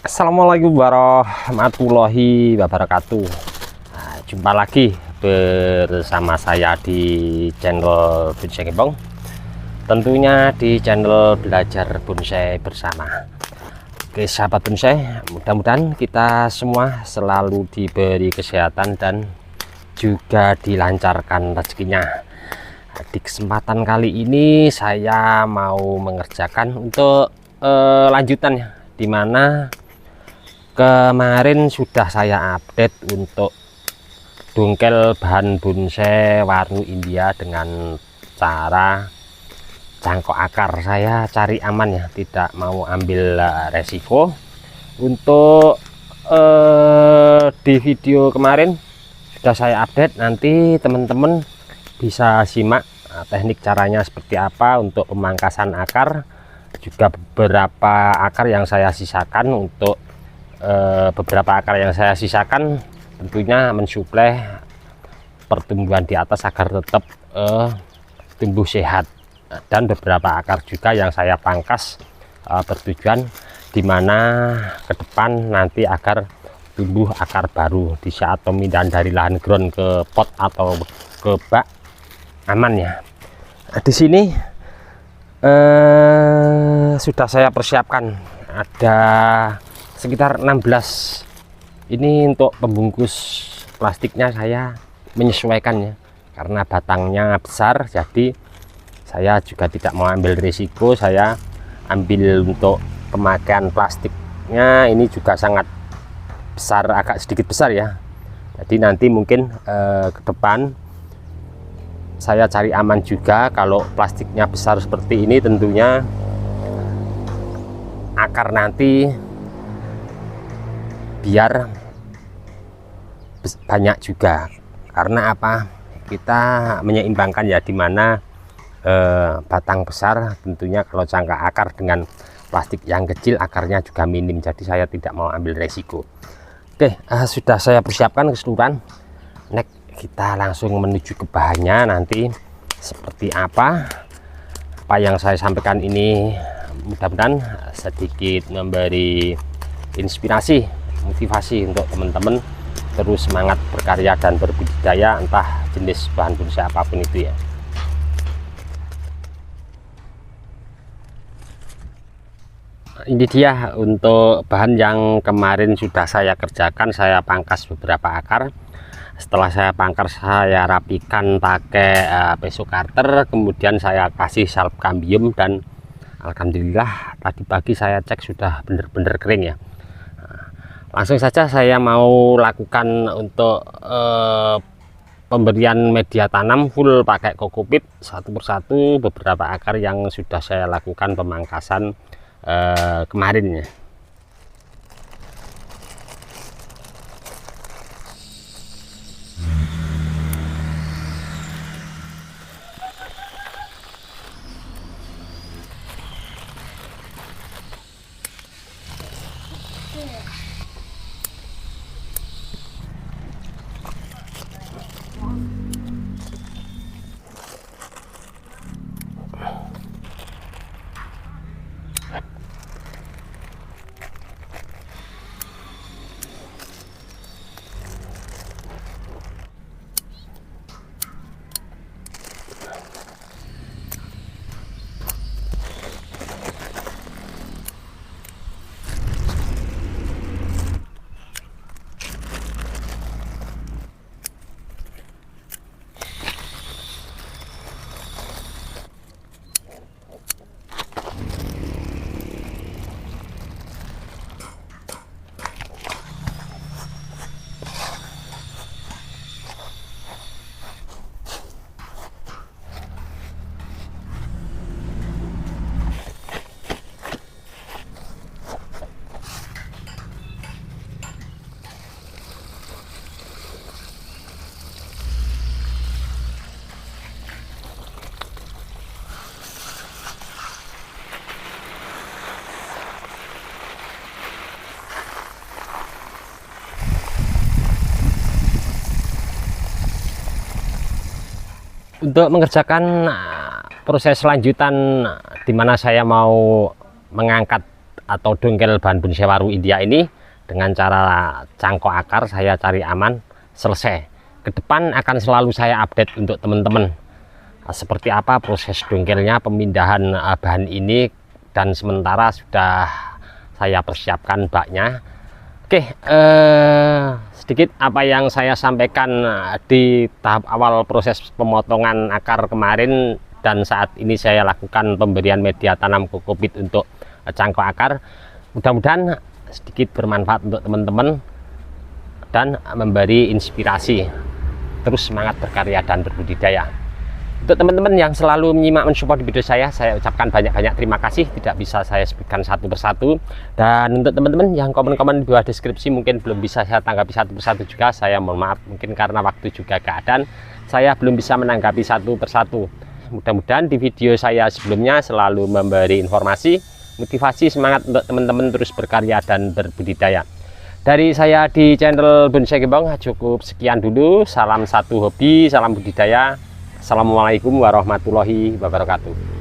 Assalamualaikum warahmatullahi wabarakatuh. Jumpa lagi bersama saya di channel Bonsai Gembong, tentunya di channel Belajar Bonsai Bersama. Oke sahabat bonsai, mudah-mudahan kita semua selalu diberi kesehatan dan juga dilancarkan rezekinya. Di kesempatan kali ini saya mau mengerjakan untuk lanjutannya, dimana kemarin sudah saya update untuk dongkel bahan bonsai warna India dengan cara cangkok akar. Saya cari aman ya, tidak mau ambil resiko. Untuk di video kemarin sudah saya update, nanti teman-teman bisa simak teknik caranya seperti apa untuk pemangkasan akar, juga beberapa akar yang saya sisakan. Untuk beberapa akar yang saya sisakan tentunya mensuplai pertumbuhan di atas agar tetap tumbuh sehat, dan beberapa akar juga yang saya pangkas bertujuan dimana ke depan nanti agar tumbuh akar baru di saat pemindahan dari lahan ground ke pot atau ke bak aman ya. Di sini sudah saya persiapkan ada sekitar 16. Ini untuk pembungkus plastiknya saya menyesuaikan ya, karena batangnya besar, jadi saya juga tidak mau ambil risiko. Saya ambil untuk pemakaian plastiknya ini juga sangat besar, agak sedikit besar ya. Jadi nanti mungkin ke depan saya cari aman juga. Kalau plastiknya besar seperti ini, tentunya akar nanti biar banyak juga. Karena apa, kita menyeimbangkan ya, dimana batang besar tentunya kalau jangka akar dengan plastik yang kecil akarnya juga minim, jadi saya tidak mau ambil resiko. Oke, sudah saya persiapkan keseluruhan. Next kita langsung menuju ke bahannya. Nanti seperti apa yang saya sampaikan ini, mudah-mudahan sedikit memberi inspirasi, motivasi untuk teman-teman terus semangat berkarya dan berbudidaya, entah jenis bahan bonsai apapun itu ya. Ini dia untuk bahan yang kemarin sudah saya kerjakan. Saya pangkas beberapa akar. Setelah saya pangkas, saya rapikan pakai peso cutter, kemudian saya kasih salep kambium, dan alhamdulillah tadi pagi saya cek sudah benar-benar kering ya. Langsung saja saya mau lakukan untuk pemberian media tanam full pakai kokopit satu persatu beberapa akar yang sudah saya lakukan pemangkasan kemarin ya. Untuk mengerjakan proses lanjutan di mana saya mau mengangkat atau dongkel bahan bunsewaru India ini dengan cara cangkok akar saya cari aman selesai. Ke depan akan selalu saya update untuk teman-teman seperti apa proses dongkelnya, pemindahan bahan ini, dan sementara sudah saya persiapkan baknya. Oke, sedikit apa yang saya sampaikan di tahap awal proses pemotongan akar kemarin, dan saat ini saya lakukan pemberian media tanam kokopit untuk cangkok akar. Mudah-mudahan sedikit bermanfaat untuk teman-teman dan memberi inspirasi terus semangat berkarya dan berbudidaya. Untuk teman-teman yang selalu menyimak mensupport video saya ucapkan banyak-banyak terima kasih. Tidak bisa saya sebutkan satu persatu. Dan untuk teman-teman yang komen-komen di bawah deskripsi mungkin belum bisa saya tanggapi satu persatu juga, saya mohon maaf, mungkin karena waktu juga keadaan saya belum bisa menanggapi satu persatu. Mudah-mudahan di video saya sebelumnya selalu memberi informasi, motivasi, semangat untuk teman-teman terus berkarya dan berbudidaya. Dari saya di channel Bonsai Gembong cukup sekian dulu. Salam satu hobi, salam budidaya. Assalamualaikum warahmatullahi wabarakatuh.